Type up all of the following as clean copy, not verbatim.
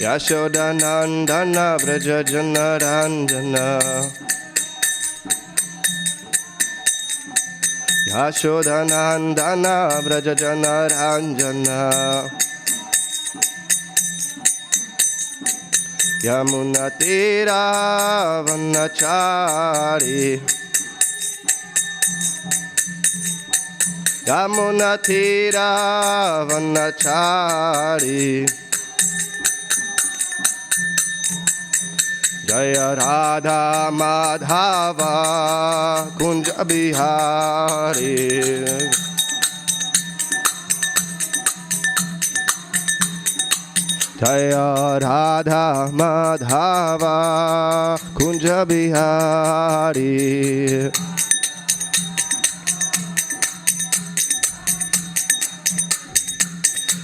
Yashodanandana Vraja Janaranjana Yashodanandana Vraja Janaranjana Yamunatira Vanachari Yamunatira Vanachari Jaya Radha Madhava Kunja Bihari Jaya Radha Madhava Kunja Bihari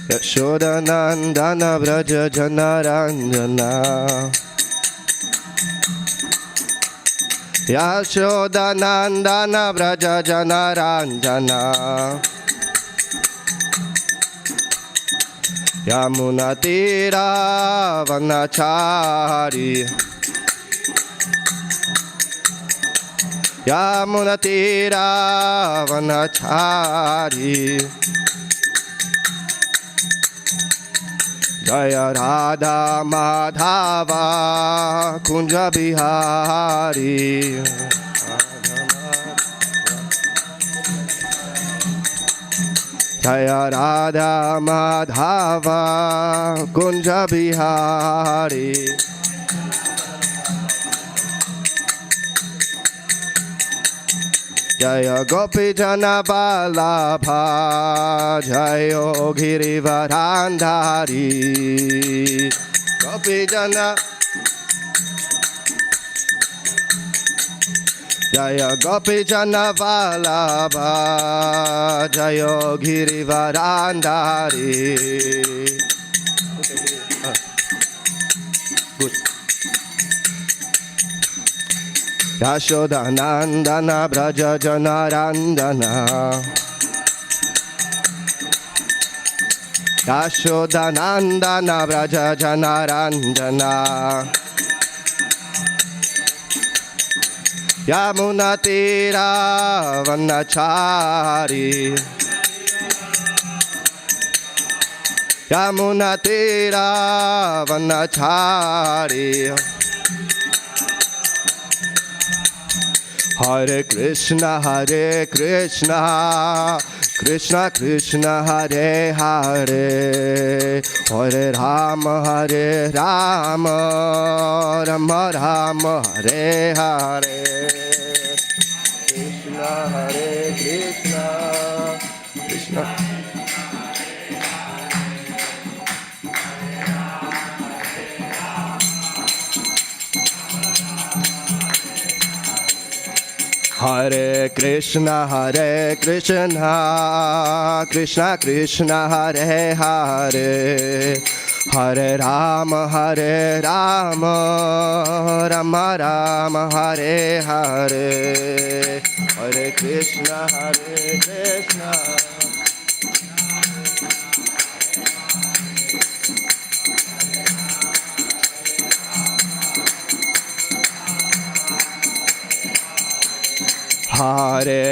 Yashodanandana Vraja Janaranjana Yashodanandana Vraja Janaranjana Yamunatira Vanachari Yamunatira Vanachari Jaya Radha Madhava Kunja Bihari Jaya Radha Madhava Kunja Bihari Jaya Gopi Jana Vallabha Jaya Girivardhari Gopi Jana Jaya Gopi Jana Vallabha Jaya Girivardhari Yashodanandana Vraja Janarandana Yashodanandana Vraja Janarandana Yamunatira Vanachari Yamunatira Vanachari Hare Krishna Krishna Krishna Hare Hare Hare Rama Rama Rama Hare Hare Krishna Hare Krishna Krishna Hare Krishna Krishna Krishna Hare Hare Hare Rama Rama Rama Hare Hare Hare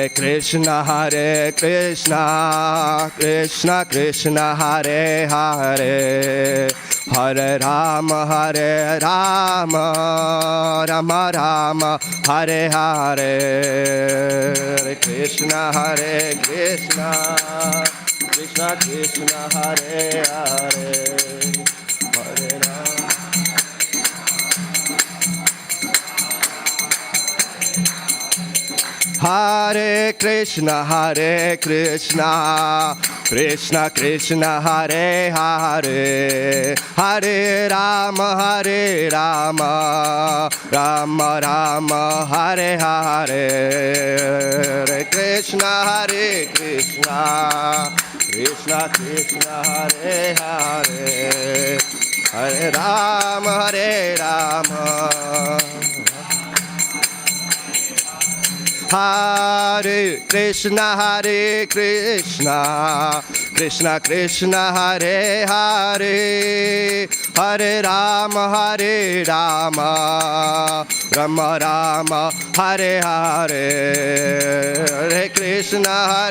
Krishna Hare Krishna Krishna Krishna Hare Hare Hare Rama Rama Rama Hare Hare Hare Krishna Krishna Krishna Hare Hare Hare Rama Hare Krishna Krishna Krishna Hare Hare Hare Rama Rama Rama Hare Hare Hare Krishna Krishna Krishna Hare Hare Hare Rama Hare Krishna, Krishna Krishna, Hare Hare, Hare Rama, Rama Rama, Hare Hare, Hare Krishna,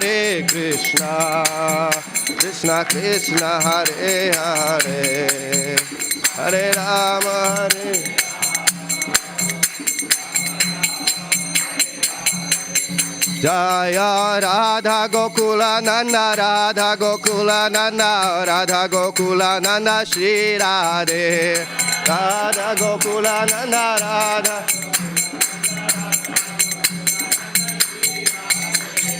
Krishna Krishna, Hare Hare, Hare Rama, Hare. Jaya Radha Gokula Nanda, Radha Gokula Nanda, Radha Gokula Nanda, Shri Radhe, Radha Gokula Nanda, Radha.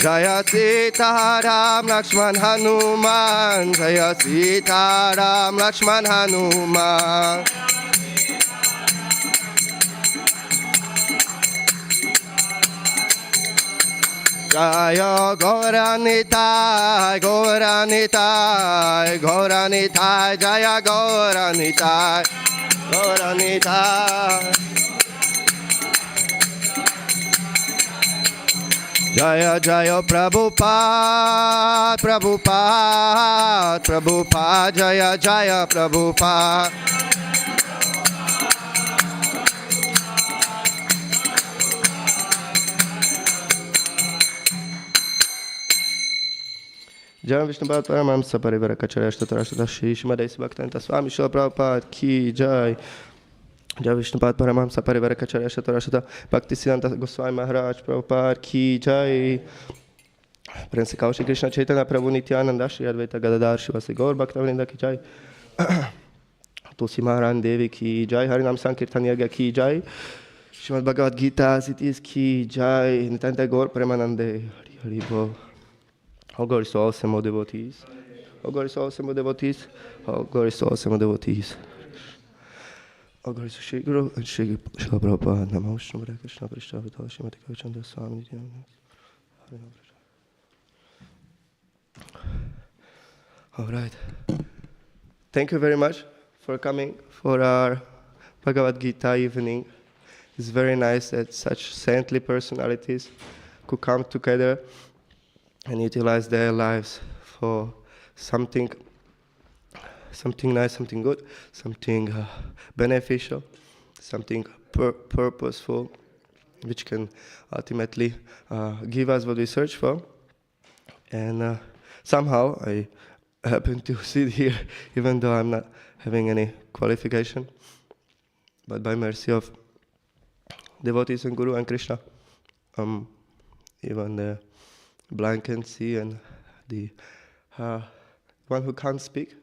Jaya Sita Ram Lakshman Hanuman, Jaya Sita Ram Lakshman Hanuman. Jaya Gauranitai, Gauranitai, Gauranitai, Jaya Gauranitai, Gauranitai. Jaya Jaya Prabhupada, Prabhupada, Prabhupada, Jaya Jaya Prabhupada. Jai Vishnu Bhat Paramahamsa Parivara Kacharya Ashtatarashta Shri Shrimad Bhakta Swami Srila Prabhupada Ki Jai. Jai Vishnu Bhat Paramahamsa Parivara Kacharya Ashtatarashta Bhaktisiddhanta Goswami Maharaj Prabhupada Ki Jai. Prince Kaushik Krishna Chaitanya Prabhu Nityananda Shri Advaita Gadadhar Shivasi Gaur Bhakta Ki Jai. Tulsi Maharani Devi Ki Jai. Harinam Sankirtan Yagya Ki Jai. Shrimad Bhagavad Gita as it is Ki Jai. Nityananda Gaur Premanande Hari Hari Bol. Oh, glory to all Samo devotees. Oh, glory to all Samo devotees. Oh, glory to all Samo devotees. Oh, glory to Shri Guru and Shri Srila Prabhupada. Namo Vishnu Hare Krishna Krishna Vidal Shrimati Kavichandra Swami. All right. Thank you very much for coming for our Bhagavad Gita evening. It's very nice that such saintly personalities could come together and utilize their lives for something nice, something good, something beneficial, something purposeful, which can ultimately give us what we search for. And somehow I happen to sit here, even though I'm not having any qualification, but by mercy of devotees and Guru and Krishna, even the blind can see, and the one who can't speak,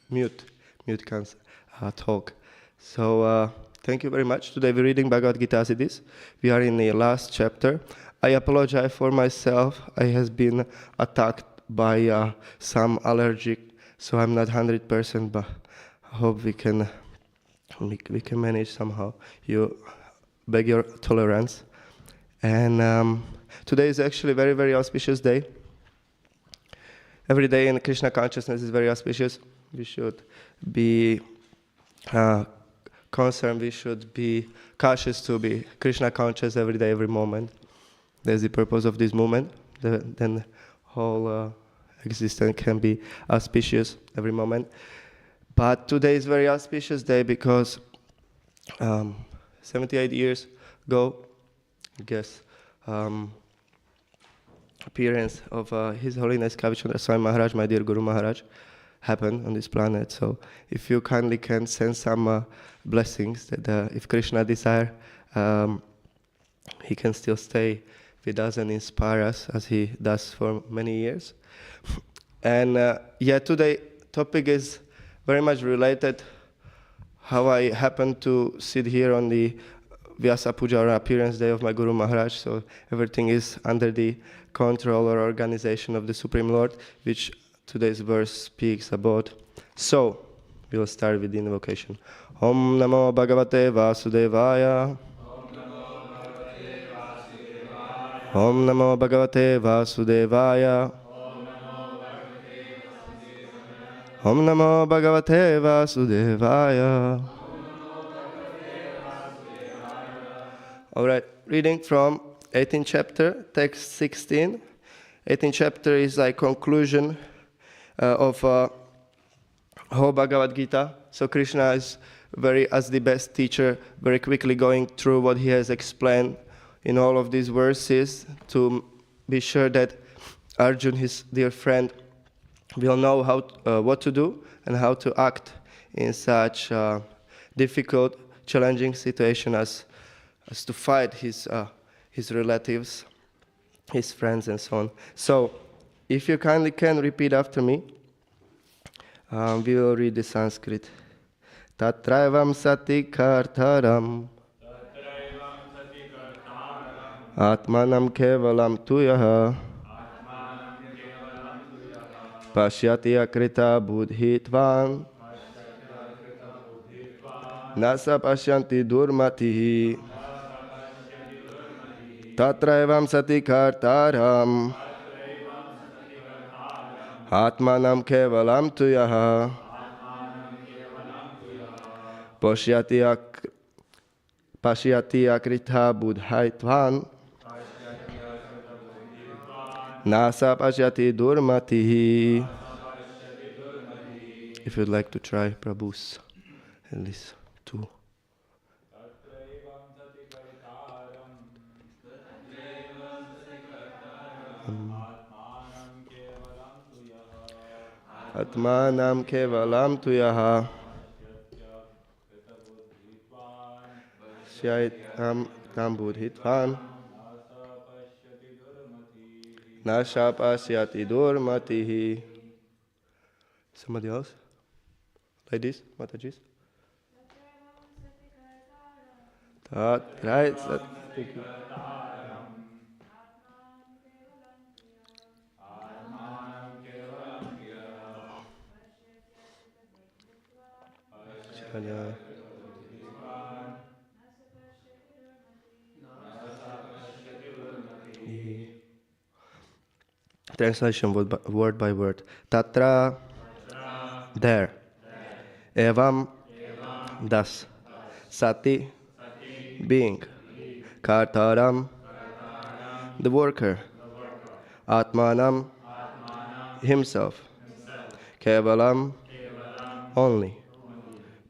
mute can talk. So thank you very much. Today we're reading Bhagavad Gita as it is. We are in the last chapter. I apologize for myself. I has been attacked by some allergic, so I'm not 100%, but I hope we can manage somehow. You beg your tolerance. And today is actually a very, very auspicious day. Every day in Krishna consciousness is very auspicious. We should be concerned, we should be cautious to be Krishna conscious every day, every moment. That's the purpose of this movement. Then whole existence can be auspicious every moment. But today is a very auspicious day because 78 years ago, I guess, appearance of His Holiness Kavichandra Swami Maharaj, my dear Guru Maharaj, happened on this planet. So if you kindly can send some blessings, that if Krishna desire, He can still stay with us and inspire us as He does for many years. And today topic is very much related how I happen to sit here on the Vyasa Puja or appearance day of my Guru Maharaj. So everything is under the control or organization of the Supreme Lord, which today's verse speaks about. So we'll start with the invocation. Om Namo Bhagavate Vasudevaya. Om Namo Bhagavate Vasudevaya. Om Namo Bhagavate Vasudevaya. All right. reading from 18th chapter, text 16. 18th chapter is like conclusion of whole Bhagavad Gita. So Krishna is as the best teacher, very quickly going through what he has explained in all of these verses to be sure that Arjun, his dear friend, will know what to do and how to act in such difficult, challenging situation as to fight his relatives, his friends, and so on. So, if you kindly can repeat after me, we will read the Sanskrit. Tatraivam sati kartaram atmanam kevalam tuyaha pashyati akrita buddhitvam nasa pashyanti durmatihi tatraivam sati kartaram atmanam kevalam tuyaha pashyati akrita buddhaitvan nasa pashyati durmatihi. If you'd like to try Prabhu's, at least two. Atmanam kevalam tuyaha Syaitam tam buddhitvan Nasha pasyati durmatihi. Somebody else? Like this, Mataji's? Right. Thank you. Translation word by word. Tatra, there. Evam, thus. Sati, being. Kartaram, the worker. Atmanam, himself. Kevalam, only.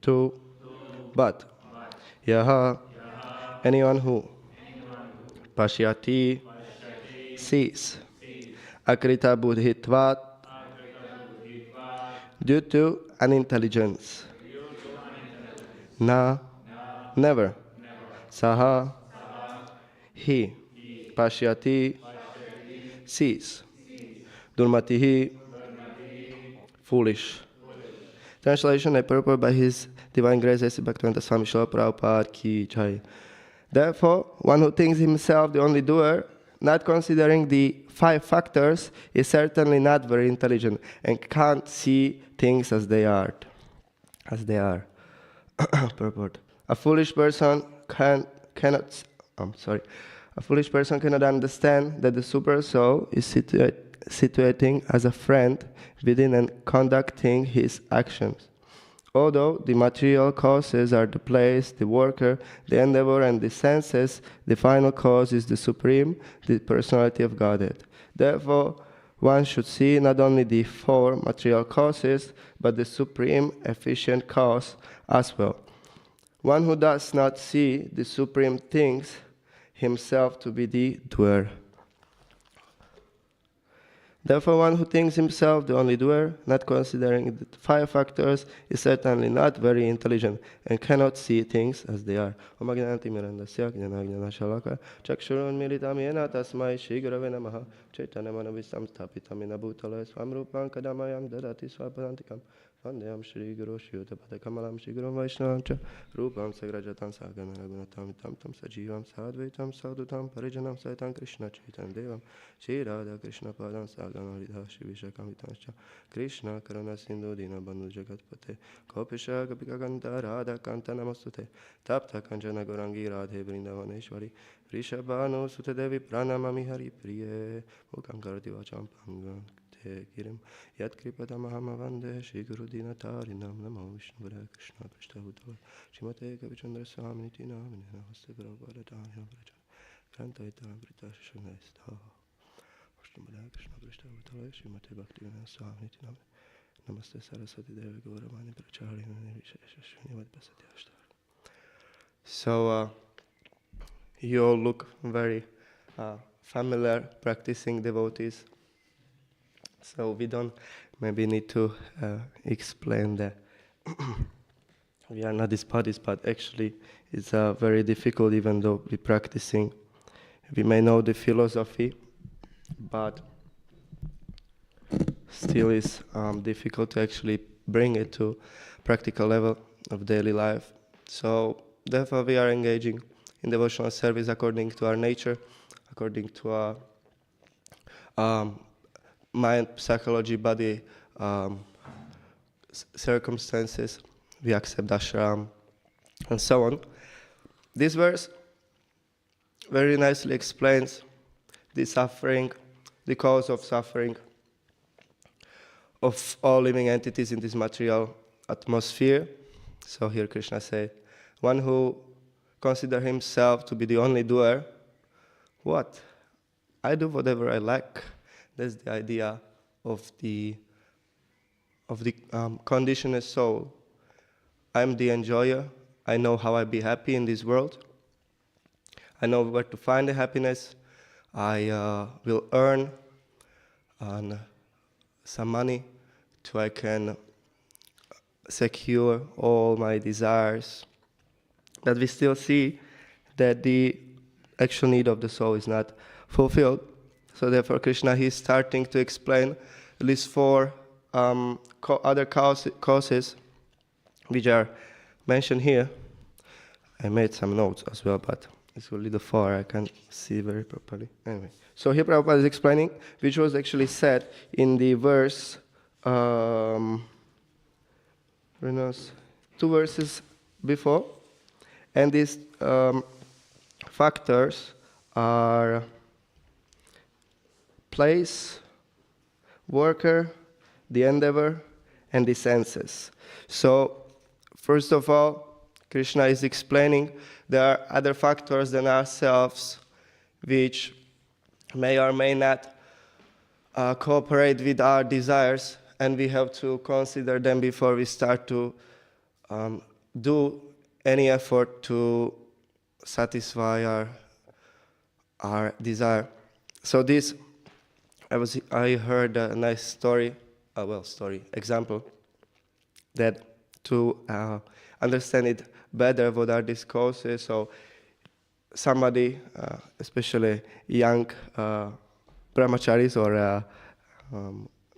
To, but. Yaha, anyone who. Pashyati, sees. Akrita buddhitvat, due to unintelligence. Na, never. Saha, he. Pashyati, sees. Durmatihi, foolish. Translation and purport by His Divine Grace A.C. Bhakta Swami Srila Prabhupada Ki Jai. Therefore, one who thinks himself the only doer, not considering the 5 factors, is certainly not very intelligent and can't see things as they are. Purport. A foolish person cannot understand that the super soul is situating as a friend within and conducting his actions. Although the material causes are the place, the worker, the endeavor, and the senses, the final cause is the Supreme, the personality of Godhead. Therefore, one should see not only the 4 material causes, but the supreme, efficient cause as well. One who does not see the supreme thinks himself to be the doer. Therefore, one who thinks himself the only doer, not considering the 5 factors, is certainly not very intelligent and cannot see things as they are. Om Ajnanati Mirandasya Jnana Shalaka Chakshurun Militam Yena Tasmai Shri Gurave Namaha Chaitanya-Manovisam Sthapitamina Bhutale Swamrupan Kadamayam Dadati Swapadantikam Vandeyam Shri Guru Shyuta Kamalam Shri Guru Vaishnavam Cha Rupam Sagrajatan Sagana Ragunatam Tamtam Sajivam Sadvaitam Sadhutam Parijanam Saitam Krishna Chaitan Devam Shri Radha Krishna Padam Sagana Ridha Shri Vishakamitancha Krishna Karana Sindhu Dina Bandhu Jagatpate Kopisha Gopika Kanta Radha Kanta Namastute Tapta Kanjana Gorangi Radhe Vrindavaneshwari Vrishabhanu Sute Devi Pranamami Hari Priye Mukam Karati Vacham Pangan Girim Yat Kripatamahama Vande Shri Guru Dinatarinam Namo Vishnu Vara Krishna Prishta Bhutava Shrimate Kavichandra Swami Niti Namine Namaste Guru Bharatanya Vraja Kantaitalam Pritashanaista. Shrimad Krishna Prishtavatala Srimate Bhaktivinoda Swami Name. Namaste Saraswati Devi Gauravani Pracharya Nirvishesha Srinivadi Pasati Ashtar. So you all look very familiar, practicing devotees. So we don't maybe need to explain that we are not devotees, but actually it's very difficult even though we're practicing. We may know the philosophy, but still is difficult to actually bring it to practical level of daily life. So therefore we are engaging in devotional service according to our nature, according to our mind, psychology, body, circumstances. We accept ashram and so on. This verse very nicely explains the suffering, the cause of suffering of all living entities in this material atmosphere. So here Krishna said, one who considers himself to be the only doer, what? I do whatever I like. That's the idea of the conditioned soul. I'm the enjoyer. I know how I be happy in this world. I know where to find the happiness. I will earn some money so I can secure all my desires. But we still see that the actual need of the soul is not fulfilled. So therefore Krishna, he's starting to explain at least 4 other causes which are mentioned here. I made some notes as well, but it's only the 4, I can't see very properly. Anyway, so here Prabhupada is explaining, which was actually said in the verse, 2 verses before. And these factors are place, worker, the endeavor, and the senses. So, first of all, Krishna is explaining there are other factors than ourselves which may or may not cooperate with our desires, and we have to consider them before we start to do any effort to satisfy our desire. So this, I heard a nice example, that to understand it better what are these causes. So somebody, especially young brahmacharis or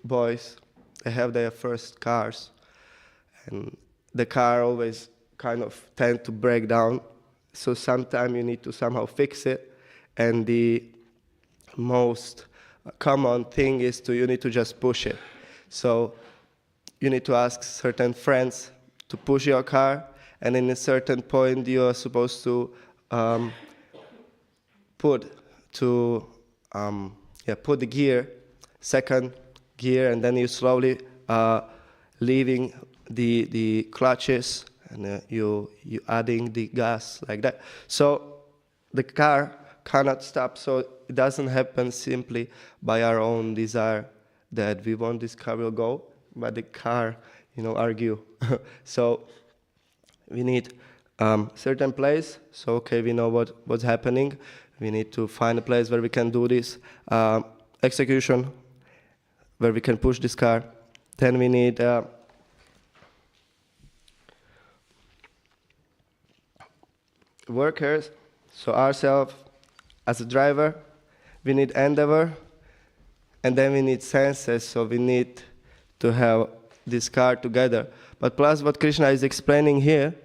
boys, they have their first cars, and the car always kind of tend to break down. So sometimes you need to somehow fix it, and the most common thing is you need to just push it. So you need to ask certain friends to push your car, and in a certain point you are supposed to put the gear, second gear, and then you slowly leaving the clutches, and you adding the gas like that. So the car cannot stop. So it doesn't happen simply by our own desire that we want this car will go, but the car, argue. So we need certain place. So okay, we know what's happening. We need to find a place where we can do this execution, where we can push this car. Then we need workers, so ourselves as a driver. We need endeavor, and then we need senses, so we need to have this car together. But plus what Krishna is explaining here,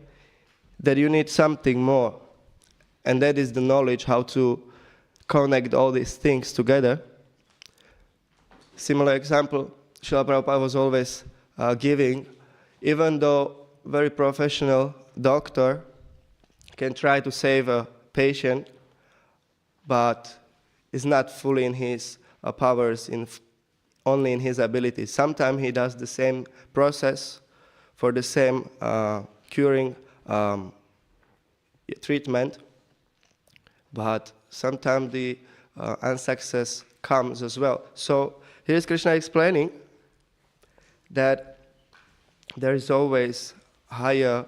that you need something more, and that is the knowledge how to connect all these things together. Similar example Srila Prabhupada was always giving, even though very professional doctor can try to save a patient, but is not fully in his powers, only in his abilities. Sometimes he does the same process for the same curing treatment, but sometimes the unsuccess comes as well. So here is Krishna explaining that there is always higher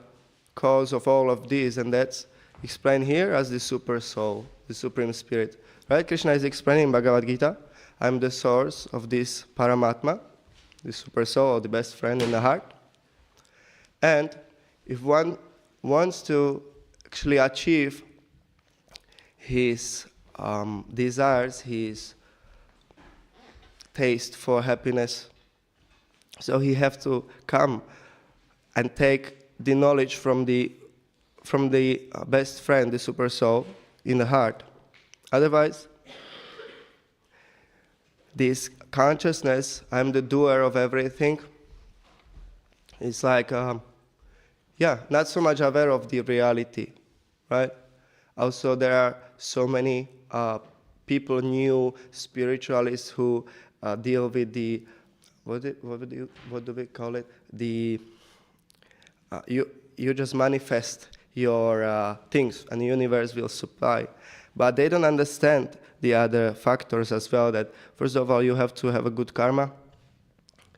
cause of all of these, and that's explained here as the super soul, the supreme spirit. Right? Krishna is explaining in Bhagavad Gita, I'm the source of this Paramatma, the super soul, or the best friend in the heart. And if one wants to actually achieve his desires, his taste for happiness, so he has to come and take the knowledge from the best friend, the super soul, in the heart. Otherwise, this consciousness, I'm the doer of everything, it's like, not so much aware of the reality, right? Also, there are so many people, new spiritualists who deal with the, what do we call it? The you just manifest your things, and the universe will supply. But they don't understand the other factors as well. That first of all, you have to have a good karma.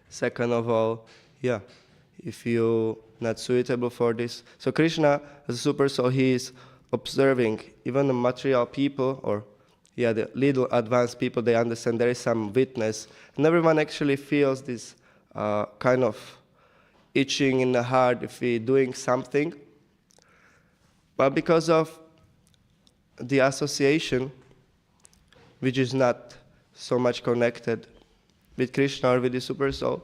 Second of all, if you're not suitable for this. So Krishna, as a super soul, he is observing even the material people, or the little advanced people. They understand there is some witness, and everyone actually feels this kind of itching in the heart if we're doing something. But because of the association, which is not so much connected with Krishna or with the super soul,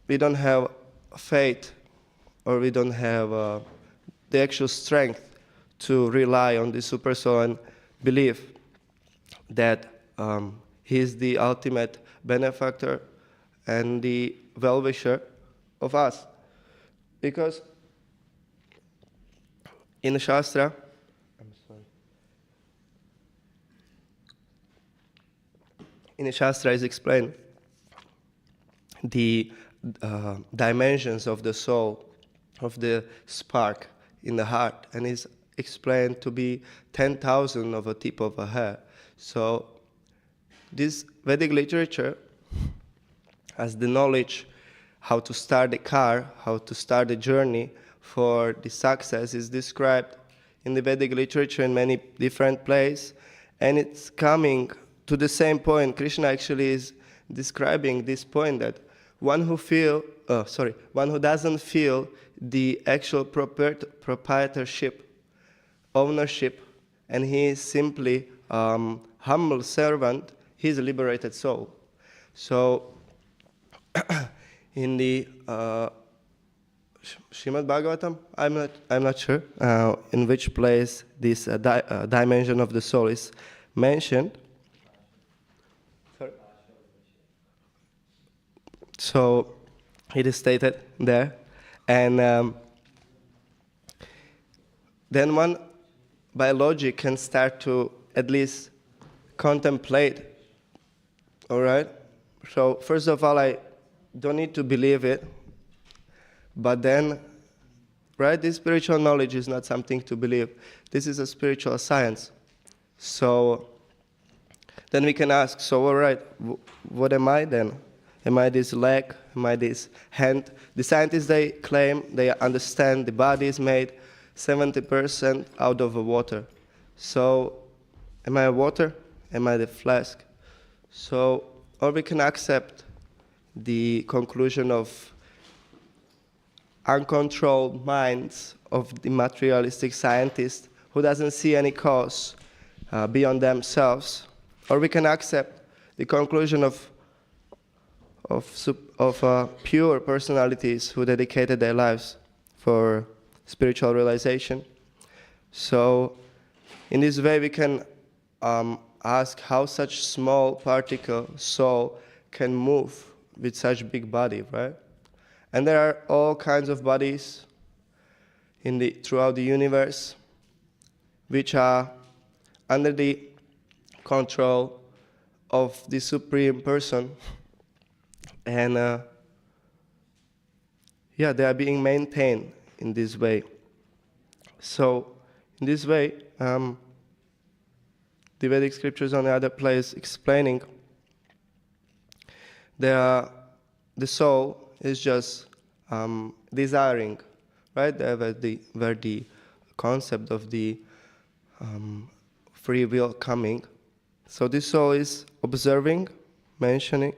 we don't have faith, or we don't have the actual strength to rely on the super soul and believe that he is the ultimate benefactor and the well-wisher of us. Because in the Shastra, is explained the dimensions of the soul, of the spark in the heart, and is explained to be 10,000 of a tip of a hair. So this Vedic literature has the knowledge how to start the car, how to start the journey for the success is described in the Vedic literature in many different places, and it's coming to the same point. Krishna actually is describing this point that one who doesn't feel the actual proprietorship, ownership, and he is simply humble servant, he is a liberated soul. So in the Srimad Bhagavatam, I'm not sure in which place this dimension of the soul is mentioned. Sorry? So it is stated there, and then one by logic can start to at least contemplate. All right. So first of all, I don't need to believe it. But then, right, this spiritual knowledge is not something to believe. This is a spiritual science. So then we can ask, so all right, what am I then? Am I this leg? Am I this hand? The scientists, they claim they understand the body is made 70% out of water. So am I water? Am I the flask? So, or we can accept the conclusion of uncontrolled minds of the materialistic scientists who doesn't see any cause beyond themselves, or we can accept the conclusion of pure personalities who dedicated their lives for spiritual realization. So in this way we can ask how such small particle soul can move with such big body, right? And there are all kinds of bodies throughout the universe which are under the control of the Supreme Person. And they are being maintained in this way. So in this way, the Vedic scriptures on the other place explaining the soul is just desiring, right? Where the concept of the free will coming. So this soul is observing, mentioned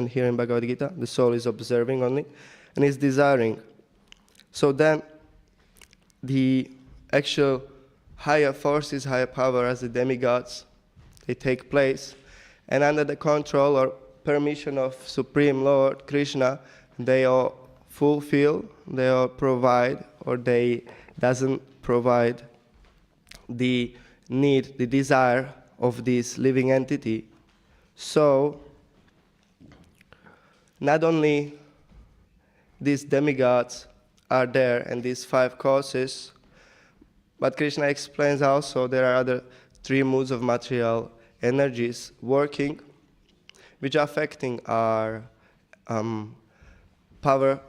here in Bhagavad Gita. The soul is observing only, and is desiring. So then, the actual higher forces, higher power as the demigods, they take place, and under the control or permission of Supreme Lord Krishna, they all fulfill, they all provide, or they doesn't provide the need, the desire of this living entity. So, not only these demigods are there and these 5 causes, but Krishna explains also there are other 3 moods of material energies working, which are affecting our power,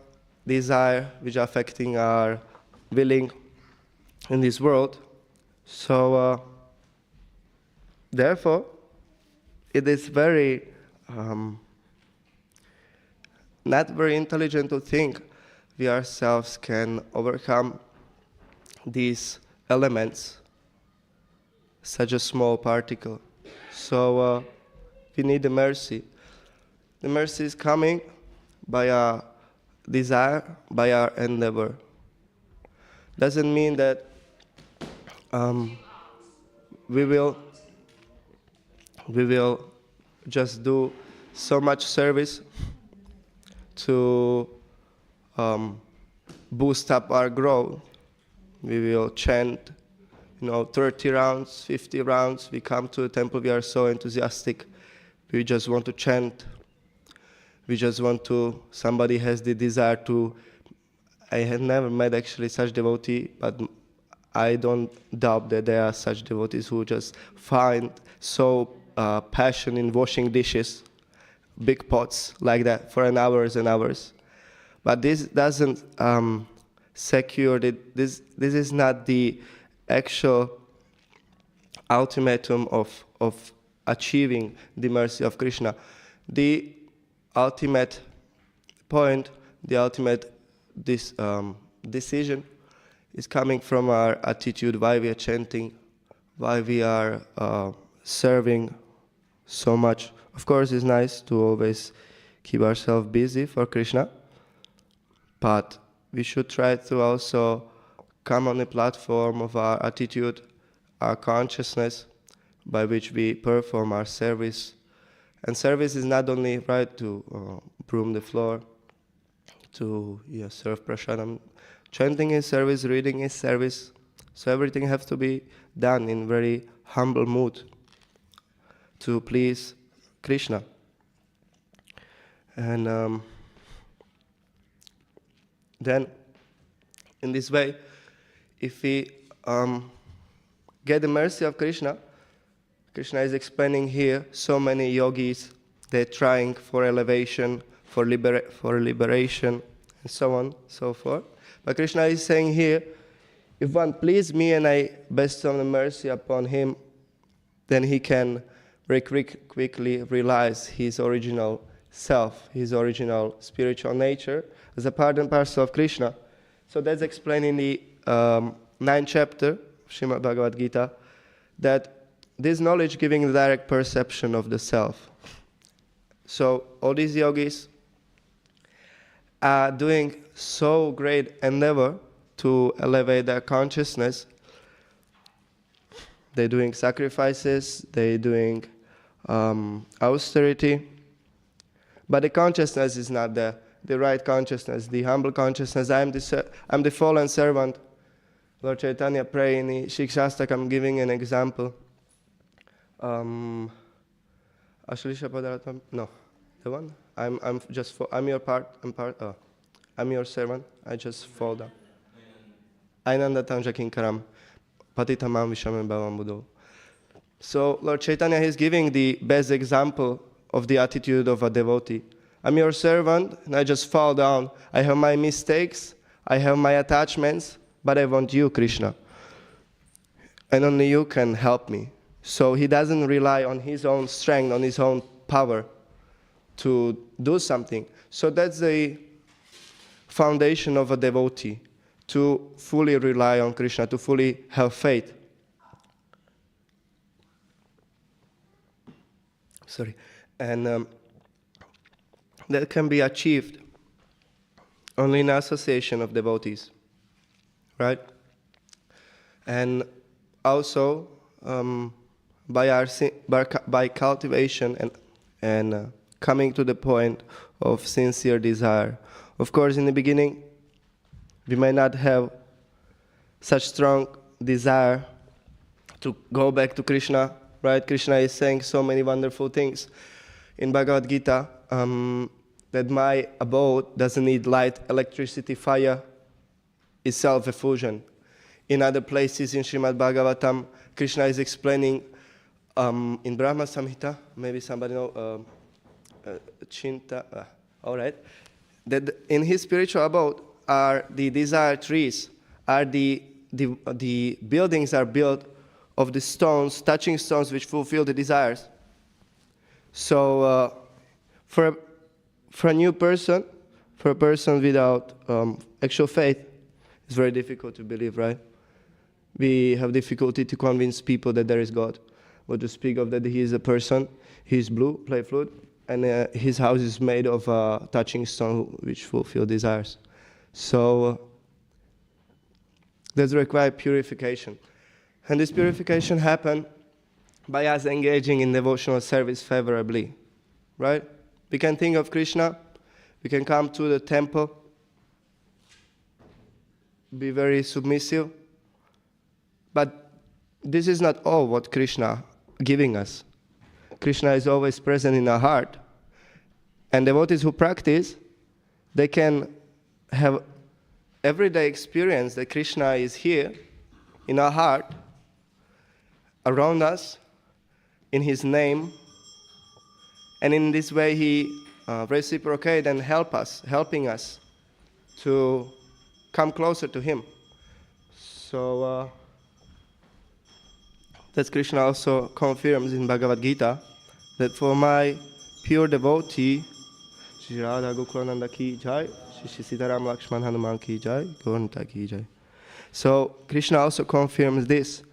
desire, which are affecting our willing in this world. So, therefore, it is very not very intelligent to think we ourselves can overcome these elements, such a small particle. So we need the mercy. The mercy is coming by our desire, by our endeavor. Doesn't mean that we will just do so much service to boost up our growth. We will chant, 30 rounds, 50 rounds. We come to a temple, we are so enthusiastic. We just want to chant. We just want to, somebody has the desire to, I have never met actually such devotee, but I don't doubt that there are such devotees who just find so passion in washing dishes, big pots like that for hours and hours. But this doesn't secure this is not the actual ultimatum of achieving the mercy of Krishna. The ultimate point, the ultimate decision is coming from our attitude, why we are chanting, why we are serving so much. Of course, it's nice to always keep ourselves busy for Krishna, but we should try to also come on the platform of our attitude, our consciousness, by which we perform our service. And service is not only right to broom the floor, to serve prasadam. Chanting is service, reading is service. So everything has to be done in very humble mood to please Krishna. And then, in this way, if we get the mercy of Krishna, Krishna is explaining here so many yogis, they're trying for elevation, for liberation, and so on, so forth. But Krishna is saying here, if one please me and I bestow the mercy upon him, then he can very quickly realize his original self, his original spiritual nature, as a part and parcel of Krishna. So that's explained in the 9th chapter of Srimad Bhagavad Gita, that this knowledge giving the direct perception of the self. So all these yogis are doing so great endeavor to elevate their consciousness. They're doing sacrifices, they're doing austerity, but the consciousness is not there. The right consciousness, the humble consciousness. I'm the fallen servant. Lord Chaitanya praying in the Shikshastakam, giving an example. Ashlisha Padaratam, no, the one. I'm your servant. I just fall down. Ainanda Tanja Kinkaram, Patitamam Vishamam Bhavam Buddho. So Lord Chaitanya is giving the best example of the attitude of a devotee. I'm your servant, and I just fall down. I have my mistakes, I have my attachments, but I want you, Krishna. And only you can help me. So he doesn't rely on his own strength, on his own power to do something. So that's the foundation of a devotee, to fully rely on Krishna, to fully have faith. And that can be achieved only in association of devotees, right? And also by cultivation and coming to the point of sincere desire. Of course, in the beginning, we may not have such strong desire to go back to Krishna, right? Krishna is saying so many wonderful things in Bhagavad Gita, that my abode doesn't need light, electricity, fire, is self-effusion. In other places in Srimad Bhagavatam, Krishna is explaining in Brahma Samhita, maybe somebody know, Chinta, all right, that in his spiritual abode are the desire trees, are the buildings are built of the stones, touching stones which fulfill the desires. So for a new person, for a person without actual faith, it's very difficult to believe, right? We have difficulty to convince people that there is God, or to speak of that he is a person, he is blue, play flute, and his house is made of touching stone which fulfill desires. So there's required purification. And this purification happens by us engaging in devotional service favorably, right? We can think of Krishna, we can come to the temple, be very submissive, but this is not all what Krishna giving us. Krishna is always present in our heart. And devotees who practice, they can have everyday experience that Krishna is here in our heart, around us, in his name, and in this way he reciprocates and helping us to come closer to him. So that Krishna also confirms in Bhagavad Gita that for my pure devotee, Shri Radha Gokulananda ki jai, Shri Sitaram Lakshman Hanuman ki jai, Gauranta ki jai. So Krishna also confirms this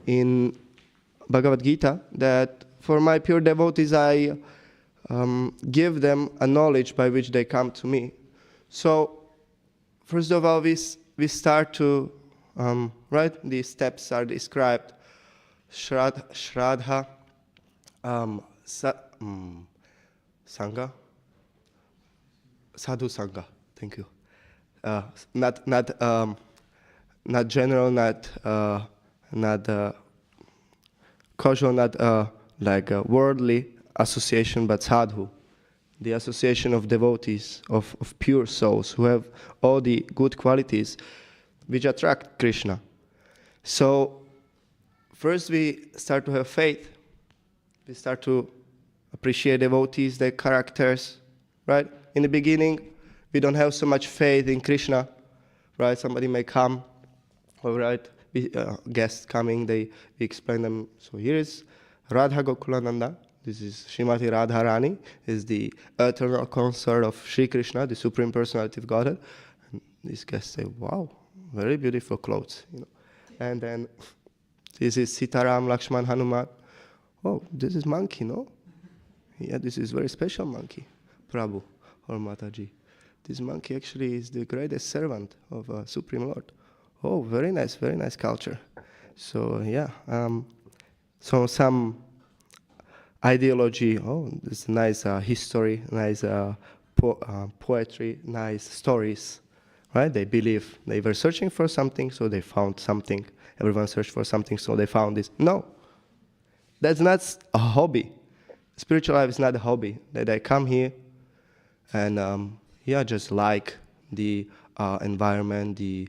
in Bhagavad Gita, that for my pure devotees I give them a knowledge by which they come to me. So first of all, we start to, right, these steps are described. Shraddha, Sangha, Sadhu Sangha, thank you. Not general, not casual, not like a worldly association, but sadhu, the association of devotees, of pure souls who have all the good qualities which attract Krishna. So first we start to have faith. We start to appreciate devotees, their characters, right? In the beginning, we don't have so much faith in Krishna, right? Somebody may come, all right, guests coming, we explain them. So here is Radha Gokulananda. This is Srimati Radharani, is the eternal consort of Sri Krishna, the Supreme Personality of Godhead. And these guests say, wow, very beautiful clothes, you know. And then this is Sitaram Lakshman Hanuman. Oh, this is monkey, no? Yeah, this is very special monkey, Prabhu or Mataji. This monkey actually is the greatest servant of Supreme Lord. Oh, very nice culture. So yeah, so some ideology, oh, this nice history, nice poetry, nice stories, right? They believe they were searching for something, so they found something. Everyone searched for something, so they found this. No, that's not a hobby. Spiritual life is not a hobby. That I come here and just like the environment, the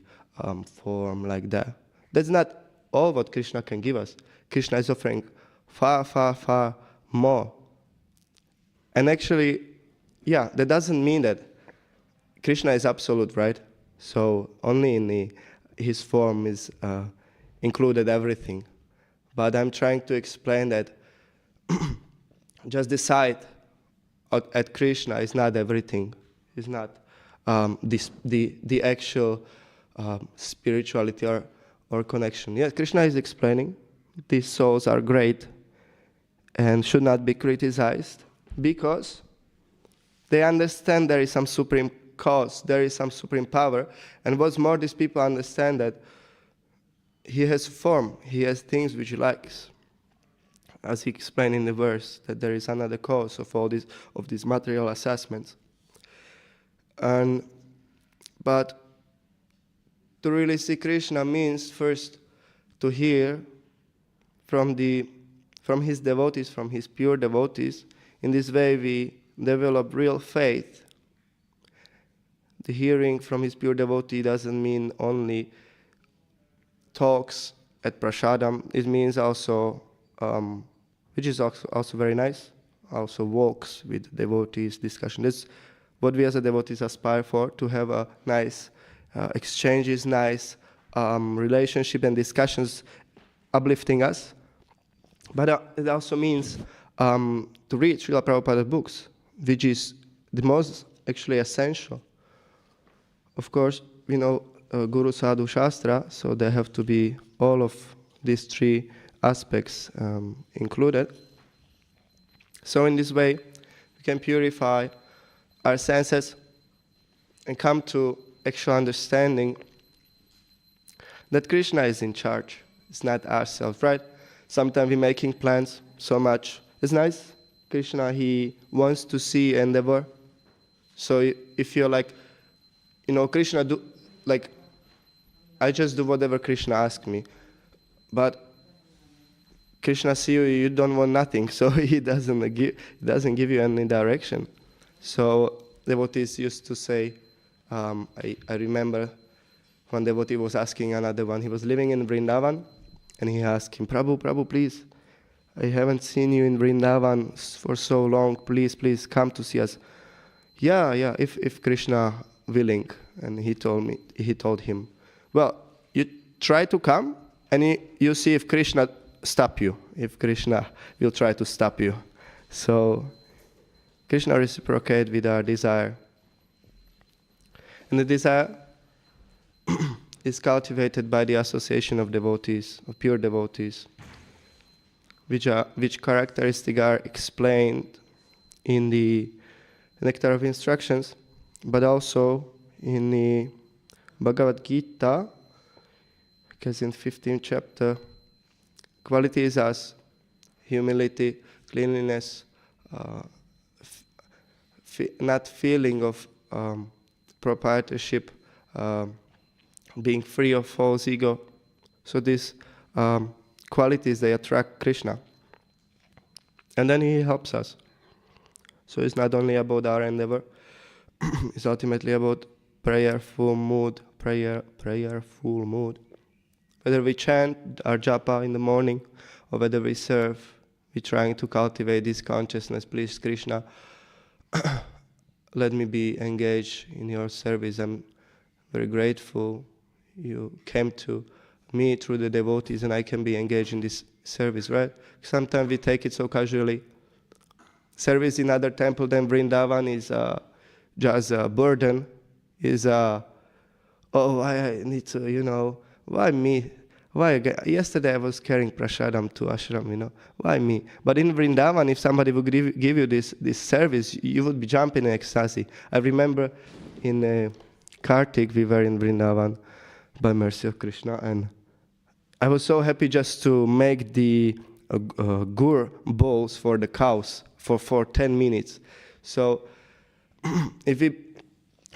form like that. That's not all what Krishna can give us. Krishna is offering far, far, far more. And actually, yeah, that doesn't mean that Krishna is absolute, right? So only in his form is included everything. But I'm trying to explain that just the sight at Krishna is not everything. It's not the actual spirituality or connection. Yes, Krishna is explaining these souls are great and should not be criticized because they understand there is some supreme cause, there is some supreme power, and what's more, these people understand that he has form, he has things which he likes. As he explained in the verse, that there is another cause of all these material assessments. But to really see Krishna means first to hear from his devotees, from his pure devotees. In this way we develop real faith. The hearing from his pure devotee doesn't mean only talks at prasadam. It means also, which is also very nice, also walks with devotees, discussion. That's what we as a devotees aspire for, to have a nice exchanges, nice relationship and discussions uplifting us. But it also means to read Srila Prabhupada's books, which is the most actually essential. Of course, we know Guru, Sadhu, Shastra, so there have to be all of these three aspects included. So in this way, we can purify our senses and come to actual understanding that Krishna is in charge. It's not ourselves, right? Sometimes we're making plans so much. It's nice. Krishna, he wants to see endeavor. So if you're like, Krishna I just do whatever Krishna asks me. But Krishna see you don't want nothing, so he doesn't give you any direction. So devotees used to say, I remember one devotee was asking another one. He was living in Vrindavan, and he asked him, Prabhu, please, I haven't seen you in Vrindavan for so long. Please come to see us. Yeah, if Krishna willing. And he told him, well, you try to come, and you see if Krishna stop you, if Krishna will try to stop you. So Krishna reciprocates with our desire. And the desire is cultivated by the association of devotees, of pure devotees, which characteristics are explained in the Nectar of Instructions, but also in the Bhagavad Gita, because in 15th chapter, qualities as humility, cleanliness, not feeling of proprietorship, being free of false ego. So these qualities, they attract Krishna. And then he helps us. So it's not only about our endeavor, it's ultimately about prayerful mood. Whether we chant our japa in the morning or whether we serve, we're trying to cultivate this consciousness. Please, Krishna, let me be engaged in your service. I'm very grateful you came to me through the devotees and I can be engaged in this service, right? Sometimes we take it so casually. Service in other temple than Vrindavan is just a burden, I need to, why me? Why? Yesterday I was carrying prasadam to ashram, why me? But in Vrindavan, if somebody would give you this service, you would be jumping in ecstasy. I remember in Kartik, we were in Vrindavan by mercy of Krishna, and I was so happy just to make the gur bowls for the cows for 10 minutes. So if we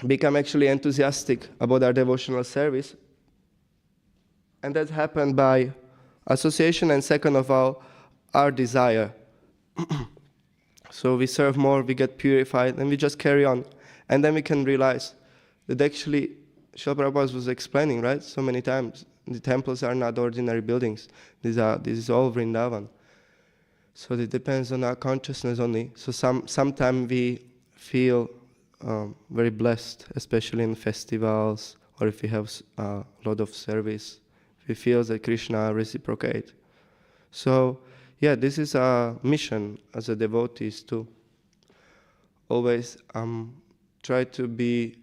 become actually enthusiastic about our devotional service, and that happened by association, and second of all, our desire. So we serve more, we get purified, and we just carry on. And then we can realize that actually, Srila Prabhupada was explaining, right, so many times, the temples are not ordinary buildings. This is all Vrindavan. So it depends on our consciousness only. So sometimes we feel very blessed, especially in festivals, or if we have a lot of service. We feel that Krishna reciprocate. So, yeah, this is our mission as a devotees to always try to be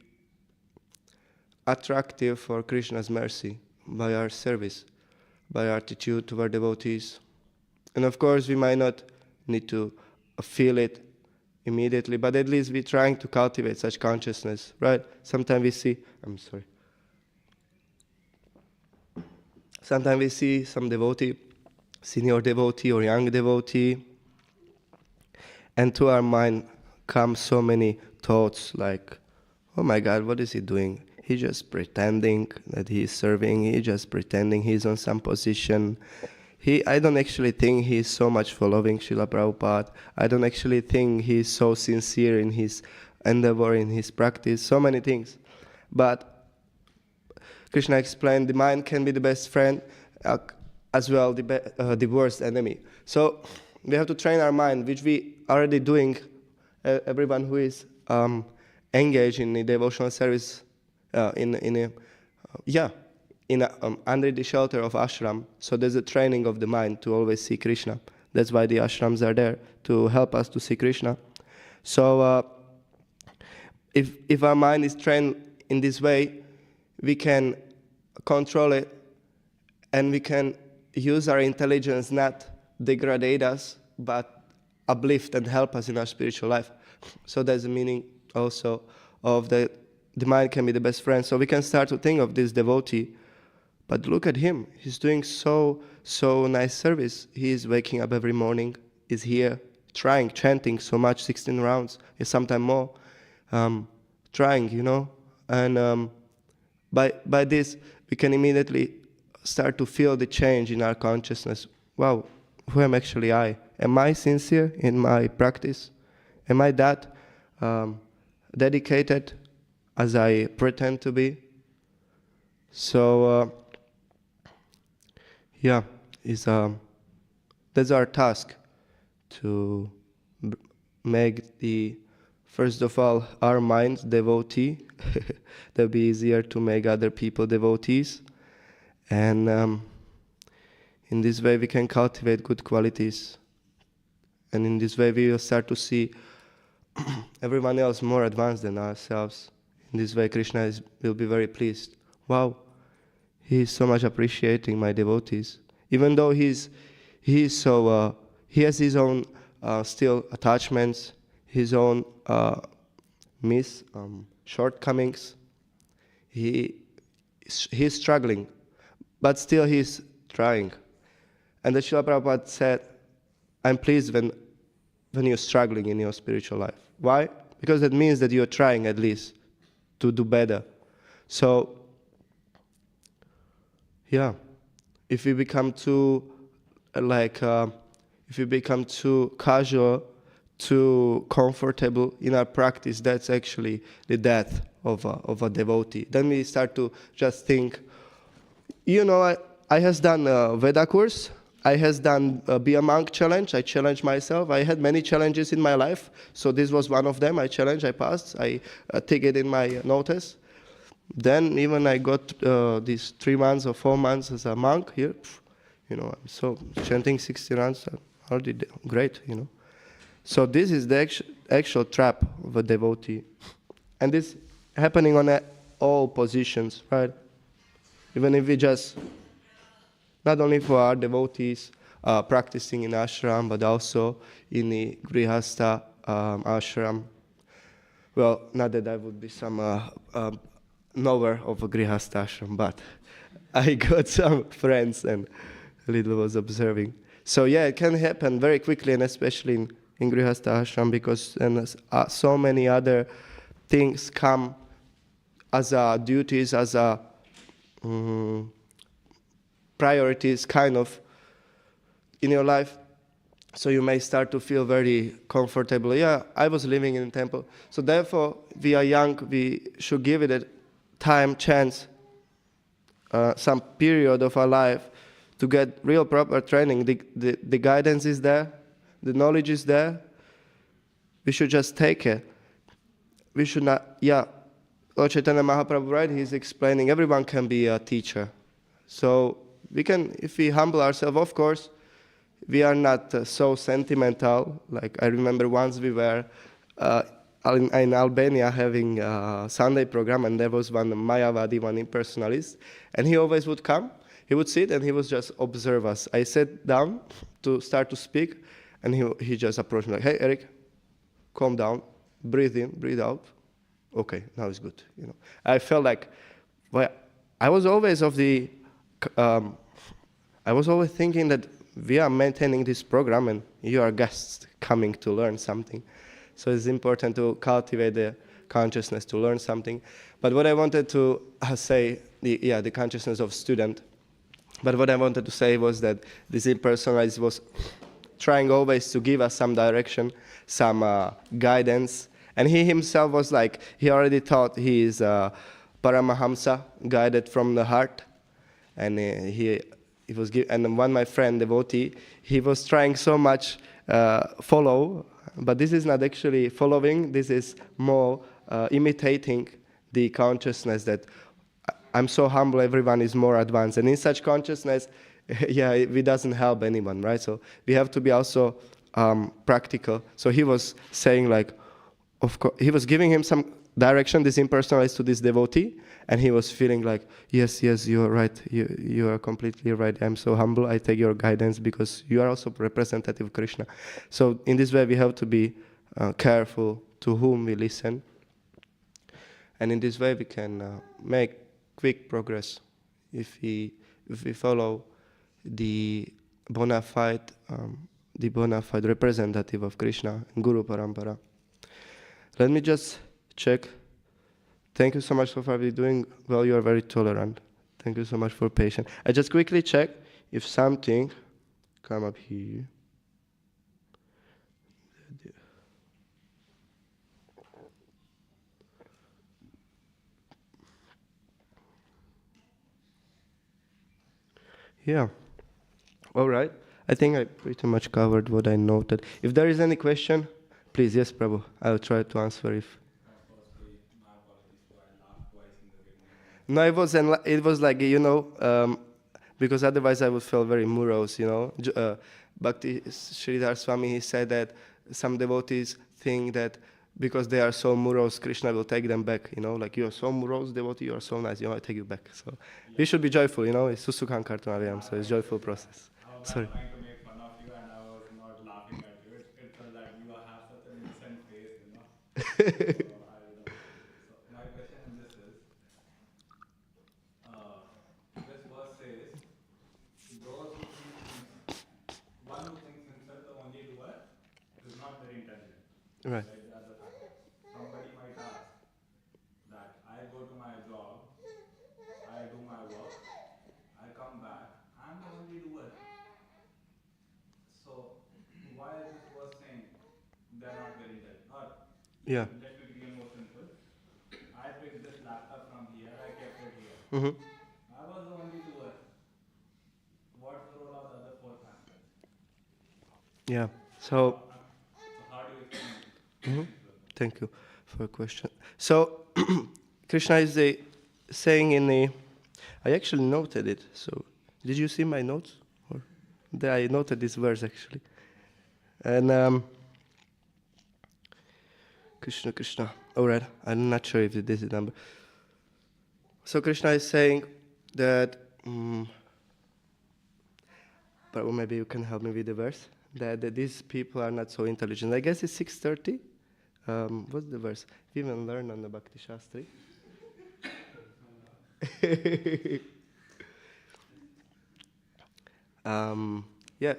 attractive for Krishna's mercy by our service, by our attitude toward devotees. And of course, we might not need to feel it immediately, but at least we're trying to cultivate such consciousness, right? Sometimes we see some devotee, senior devotee or young devotee, and to our mind come so many thoughts like, oh my God, what is he doing? He's just pretending that he's serving. He's just pretending he's on some position. I don't actually think he's so much following Srila Prabhupada. I don't actually think he's so sincere in his endeavor, in his practice, so many things. But Krishna explained the mind can be the best friend, as well the worst enemy. So we have to train our mind, which we already doing. Everyone who is engaged in the devotional service under the shelter of ashram. So there's a training of the mind to always see Krishna. That's why the ashrams are there, to help us to see Krishna. So if our mind is trained in this way, we can control it, and we can use our intelligence not degrade us, but uplift and help us in our spiritual life. So that's the meaning also of the mind can be the best friend. So we can start to think of this devotee, but look at him. He's doing so nice service. He is waking up every morning, is here, chanting so much, 16 rounds, sometimes more, trying, and by this we can immediately start to feel the change in our consciousness. Wow, who am actually I? Am I sincere in my practice? Am I that dedicated as I pretend to be? So, that's our task, to make first of all, our minds devotee. That'll be easier to make other people devotees. And in this way we can cultivate good qualities. And in this way we will start to see everyone else more advanced than ourselves. In this way Krishna will be very pleased. Wow, he is so much appreciating my devotees. Even though he has his own still attachments, his own shortcomings. He's struggling, but still he's trying. And the Srila Prabhupada said, I'm pleased when you're struggling in your spiritual life. Why? Because that means that you're trying at least to do better. So, if we become too casual, too comfortable in our practice, that's actually the death of a devotee. Then we start to just think, I has done a Veda course, I has done a Be a Monk challenge, I challenged myself, I had many challenges in my life, so this was one of them, I challenged, I passed, I take it in my notice. Then even I got these 3 months or 4 months as a monk here, I'm so chanting 60 rounds, already great, So this is the actual trap of a devotee. And this happening on all positions, right? Even if we just, not only for our devotees practicing in ashram, but also in the grihastha ashram. Well, not that I would be some knower of a grihastha ashram, but I got some friends and a little was observing. So it can happen very quickly, and especially in grihastha ashram, because so many other things come as duties, as priorities kind of in your life. So you may start to feel very comfortable. I was living in a temple. So therefore, we are young, we should give it a time, chance, some period of our life to get real proper training. The guidance is there, the knowledge is there. We should just take it. We should not, Lord Chaitanya Mahaprabhu, right, he's explaining everyone can be a teacher. So we can, if we humble ourselves, of course, we are not so sentimental. Like I remember once we were in Albania having a Sunday program, and there was one Mayavadi, one impersonalist, and he always would come. He would sit and he would just observe us. I sat down to start to speak, and he just approached me like, "Hey, Erik, calm down, breathe in, breathe out. Okay, now it's good." You know, I felt like, well, I was always thinking that we are maintaining this program and you are guests coming to learn something. So it's important to cultivate the consciousness to learn something. But what I wanted to say, the consciousness of student. But what I wanted to say was that this impersonalist was trying always to give us some direction, some guidance. And he himself was like, he already thought he is Paramahamsa, guided from the heart. And he was and one my friend, devotee, he was trying so much follow, but this is not actually following, this is more imitating the consciousness that I'm so humble, everyone is more advanced. And in such consciousness, it doesn't help anyone, right? So we have to be also practical. So he was saying like, of course, he was giving him some direction, this impersonalist, to this devotee, and he was feeling like, yes, you are right, you are completely right, I'm so humble, I take your guidance because you are also representative of Krishna. So in this way we have to be careful to whom we listen, and in this way we can make quick progress if we follow the bona fide representative of Krishna, Guru Parampara. Let me just check. Thank you so much so far. We're doing well. You are very tolerant. Thank you so much for patience. I just quickly check if something come up here. Yeah. All right. I think I pretty much covered what I noted. If there is any question, please, yes, Prabhu. I'll try to answer if. No, it was like, because otherwise I would feel very morose, Bhakti Sridhar Swami, he said that some devotees think that because they are so morose, Krishna will take them back, like you are so morose devotee, you are so nice, I take you back. So we should be joyful, it's Susukhan Kartanavayam, so it's joyful process. Sorry. Trying to make fun of you and I was not laughing at you. It felt that you have such an innocent face, So my question in this is, this verse says, those who think one who thinks himself the only doer is not very intelligent. Right. Somebody might ask that I go to my job, I do my work, I come back, I'm the only doer. So why is this verse saying they're not very intelligent? Yeah. Let me begin more simple. I picked this laptop from here, I kept it here. Mm-hmm. I was the only doer. What's the role of the other four factors? Yeah. So how do you explain it? Mm-hmm. Thank you for the question. So Krishna is saying I actually noted it. So did you see my notes? Or I noted this verse actually. And Krishna. All right. I'm not sure if this is the number. So Krishna is saying that, but maybe you can help me with the verse, that these people are not so intelligent. I guess it's 6:30. What's the verse? We even learned on the Bhakti Shastri.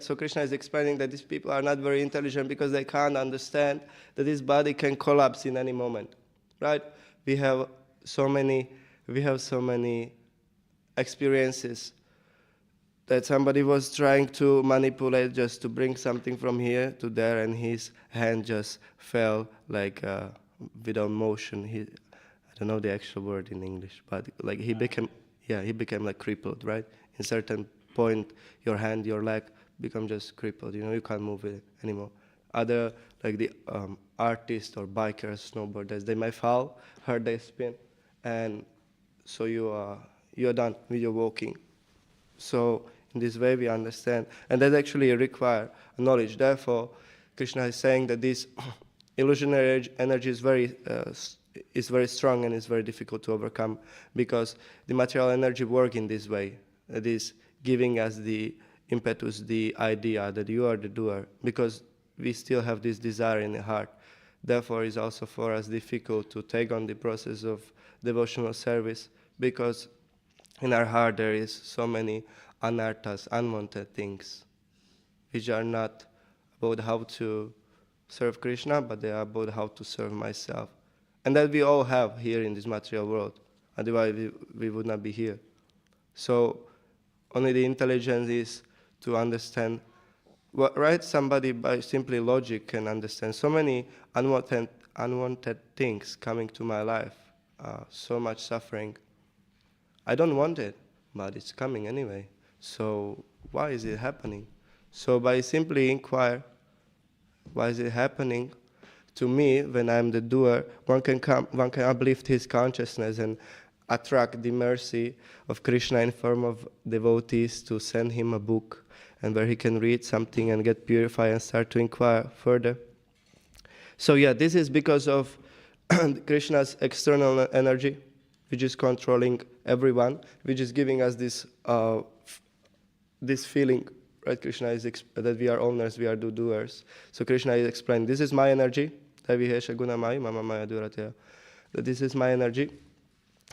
So Krishna is explaining that these people are not very intelligent because they can't understand that this body can collapse in any moment, right? We have so many experiences that somebody was trying to manipulate just to bring something from here to there, and his hand just fell like without motion. I don't know the actual word in English, but like he became like crippled, right? In certain point, your hand, your leg become just crippled. You can't move it anymore. Other, like the artists or bikers, snowboarders, they might fall, hurt their spin, and so you are done with your walking. So In this way we understand. And that actually requires knowledge. Therefore, Krishna is saying that this illusionary energy is very strong and is very difficult to overcome, because the material energy works in this way. That is giving us the impetus, the idea that you are the doer, because we still have this desire in the heart. Therefore, it's also for us difficult to take on the process of devotional service, because in our heart there is so many anarthas, unwanted things, which are not about how to serve Krishna, but they are about how to serve myself. And that we all have here in this material world. Otherwise, we would not be here. So, only the intelligence is to understand. Right? Somebody by simply logic can understand so many unwanted things coming to my life, so much suffering. I don't want it, but it's coming anyway. So why is it happening? So by simply inquire, why is it happening to me when I'm the doer? One can uplift his consciousness and attract the mercy of Krishna in form of devotees to send him a book, and where he can read something and get purified and start to inquire further. So yeah, this is because of Krishna's external energy, which is controlling everyone, which is giving us this this feeling, right? Krishna is that we are owners, we are the doers. So Krishna is explaining, this is my energy, that this is my energy,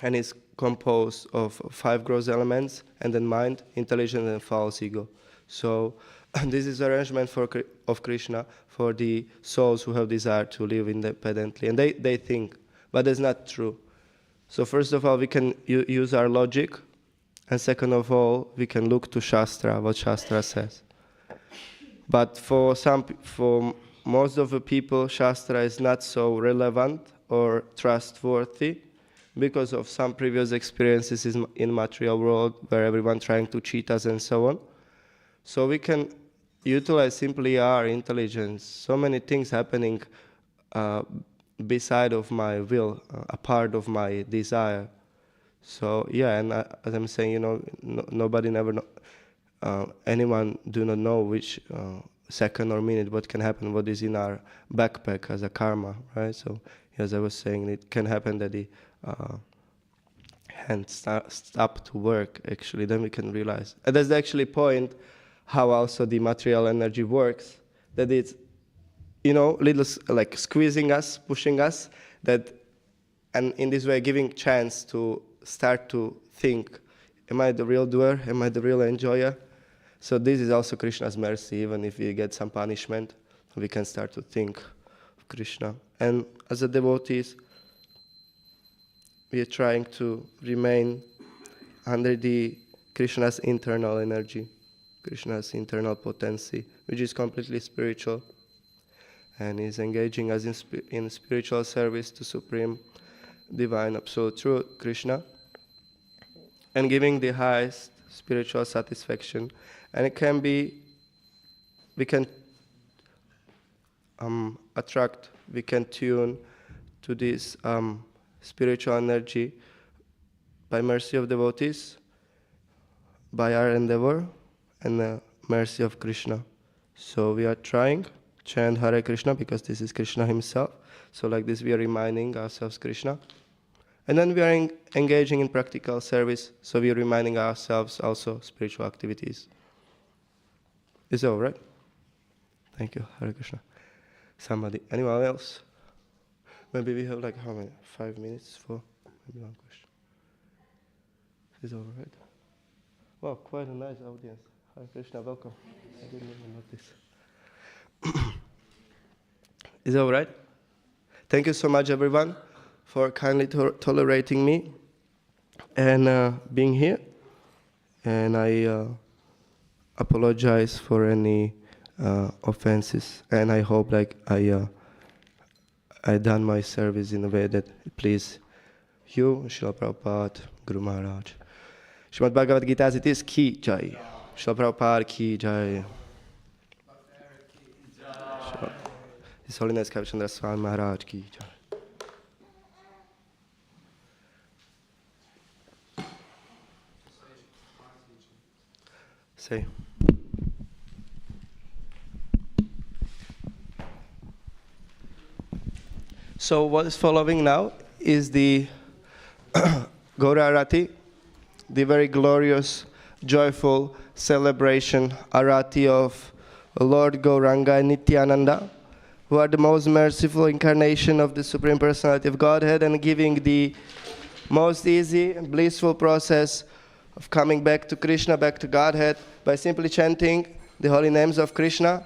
and it's composed of 5 gross elements, and then mind, intelligence, and false ego. So this is arrangement of Krishna for the souls who have desire to live independently. And they think, but that's not true. So first of all, we can use our logic. And second of all, we can look to Shastra, what Shastra says. But for most of the people, Shastra is not so relevant or trustworthy because of some previous experiences in material world where everyone trying to cheat us and so on. So we can utilize simply our intelligence. So many things happening beside of my will, a part of my desire. So yeah, and as I'm saying, nobody never know, anyone do not know which second or minute what can happen, what is in our backpack as a karma, right? So as I was saying, it can happen that the hand stop to work, actually, then we can realize. And that's actually point how also the material energy works, that it's, little like squeezing us, pushing us, and in this way giving chance to start to think, am I the real doer? Am I the real enjoyer? So this is also Krishna's mercy. Even if we get some punishment, we can start to think of Krishna. And as a devotees, we are trying to remain under the Krishna's internal energy, Krishna's internal potency, which is completely spiritual, and is engaging us in spiritual service to Supreme Divine Absolute Truth, Krishna, and giving the highest spiritual satisfaction. And it can be, we can attract, we can tune to this spiritual energy by mercy of devotees, by our endeavor, and the mercy of Krishna. So we are trying, chant Hare Krishna, because this is Krishna himself. So like this we are reminding ourselves Krishna. And then we are engaging in practical service, so we are reminding ourselves also spiritual activities. Is that all right? Thank you, Hare Krishna. Somebody, anyone else? Maybe we have like how many? 5 minutes for maybe one question. Is that all right? Wow, quite a nice audience. Hare Krishna, welcome. I didn't even notice. Is that all right? Thank you so much, everyone, for kindly tolerating me and being here. And I apologize for any offenses. And I hope I done my service in a way that please you, Srila Prabhupada, Guru Maharaj. Srimad Bhagavad Gita as it is, ki jai. Srila Prabhupada ki jai. His Holiness Kavichandra Swami Maharaj ki jai. Say. So what is following now is the Gaura Arati, the very glorious, joyful celebration Arati of Lord Gauranga and Nityananda, who are the most merciful incarnation of the Supreme Personality of Godhead, and giving the most easy and blissful process of coming back to Krishna, back to Godhead, by simply chanting the holy names of Krishna.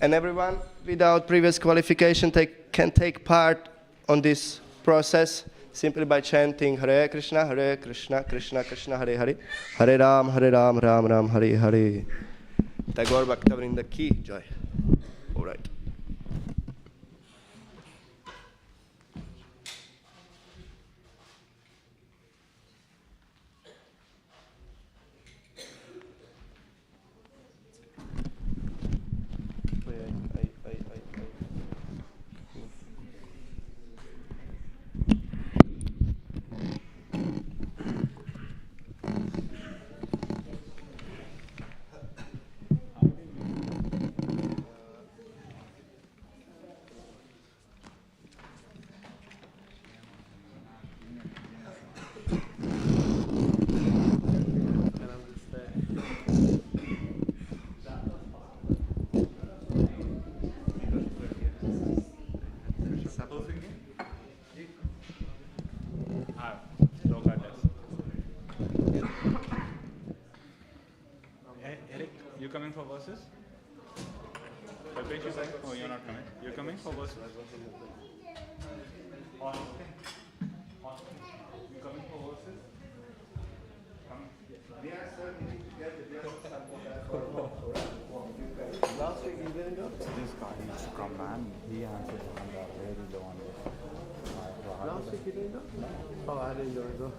And everyone, without previous qualification, can take part on this process simply by chanting Hare Krishna, Krishna Krishna, Hare Hare, Hare Ram, Ram Ram, Hare Hare. Tagore Bhakta Vrinda ki jai. All right. Eric, you coming for verses? Kalpesh, you saying? Oh, you're not coming. You're coming for verses? Austin, you coming for verses? Come. Last week you didn't go? This guy needs to come, man. He answered on the very low on this. Last week you didn't go? Oh, I didn't go.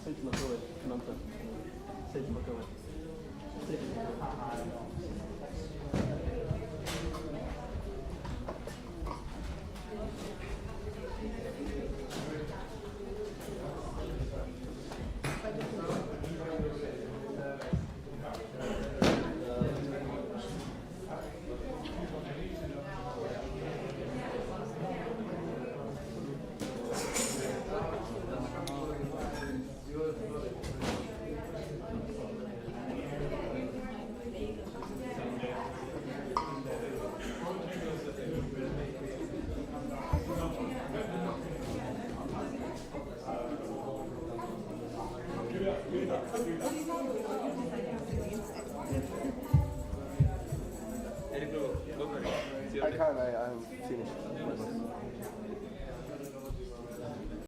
Seç bakalım. Seç bakalım. I can't, I'm finished.